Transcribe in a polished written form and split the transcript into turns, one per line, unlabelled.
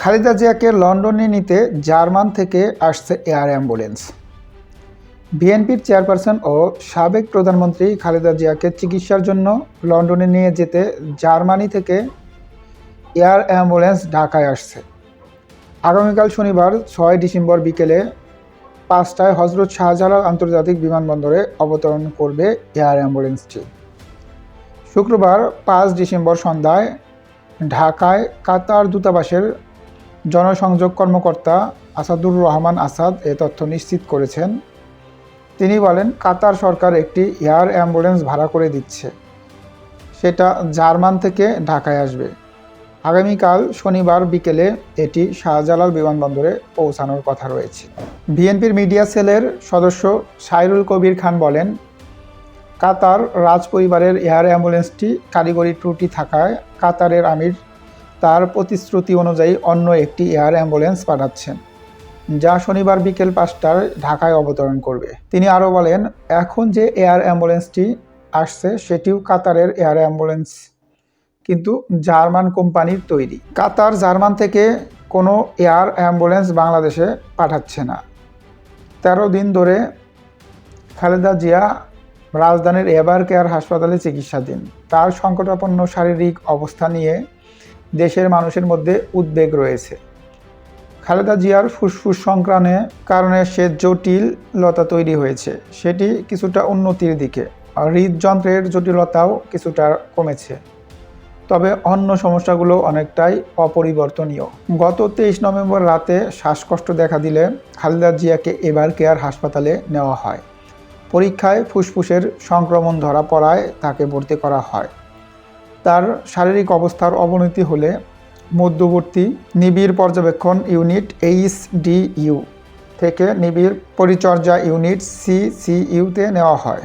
খালেদা জিয়াকে লন্ডনে নিতে জার্মান থেকে আসছে এয়ার অ্যাম্বুলেন্স। বিএনপির চেয়ারপারসন ও সাবেক প্রধানমন্ত্রী খালেদা জিয়াকে চিকিৎসার জন্য লন্ডনে নিয়ে যেতে জার্মানি থেকে এয়ার অ্যাম্বুলেন্স ঢাকায় আসছে। আগামীকাল শনিবার ৬ ডিসেম্বর বিকেলে ৫টায় হজরত শাহজালাল আন্তর্জাতিক বিমানবন্দরে অবতরণ করবে এয়ার অ্যাম্বুলেন্সটি। শুক্রবার ৫ ডিসেম্বর সন্ধ্যায় ঢাকায় কাতার দূতাবাসের জনসংযোগ কর্মকর্তা আসাদুর রহমান আসাদ এ তথ্য নিশ্চিত করেছেন। তিনি বলেন, কাতার সরকার একটি এয়ার অ্যাম্বুলেন্স ভাড়া করে দিচ্ছে, সেটা জার্মান থেকে ঢাকায় আসবে। আগামীকাল শনিবার বিকেলে এটি শাহজালাল বিমানবন্দরে পৌঁছানোর কথা রয়েছে। বিএনপির মিডিয়া সেলের সদস্য সাইরুল কবির খান বলেন, কাতার রাজপরিবারের এয়ার অ্যাম্বুলেন্সটি কারিগরি ত্রুটি থাকায় কাতারের আমির তার প্রতিশ্রুতি অনুযায়ী অন্য একটি এয়ার অ্যাম্বুলেন্স পাঠাচ্ছেন, যা শনিবার বিকেল ৫টায় ঢাকায় অবতরণ করবে। তিনি আরও বলেন, এখন যে এয়ার অ্যাম্বুলেন্সটি আসছে সেটিও কাতারের এয়ার অ্যাম্বুলেন্স, কিন্তু জার্মান কোম্পানির তৈরি। কাতার জার্মান থেকে কোনো এয়ার অ্যাম্বুলেন্স বাংলাদেশে পাঠাচ্ছে না। ১৩ দিন ধরে খালেদা জিয়া রাজধানীর এভার কেয়ার হাসপাতালে চিকিৎসাধীন। তার সংকটাপন্ন শারীরিক অবস্থা নিয়ে দেশের মানুষের মধ্যে উদ্বেগ রয়েছে। খালেদা জিয়ার ফুসফুস সংক্রমণের কারণে সে জটিলতা তৈরি হয়েছে, সেটি কিছুটা উন্নতির দিকে। হৃদযন্ত্রের জটিলতাও কিছুটা কমেছে, তবে অন্য সমস্যাগুলো অনেকটাই অপরিবর্তনীয়। গত ২৩ নভেম্বর রাতে শ্বাসকষ্ট দেখা দিলে খালেদা জিয়াকে এভার কেয়ার হাসপাতালে নেওয়া হয়। পরীক্ষায় ফুসফুসের সংক্রমণ ধরা পড়ায় তাকে ভর্তি করা হয়। তার শারীরিক অবস্থার অবনতি হলে মধ্যবর্তী নিবিড় পর্যবেক্ষণ ইউনিট HDU থেকে নিবিড় পরিচর্যা ইউনিট CCUতে নেওয়া হয়।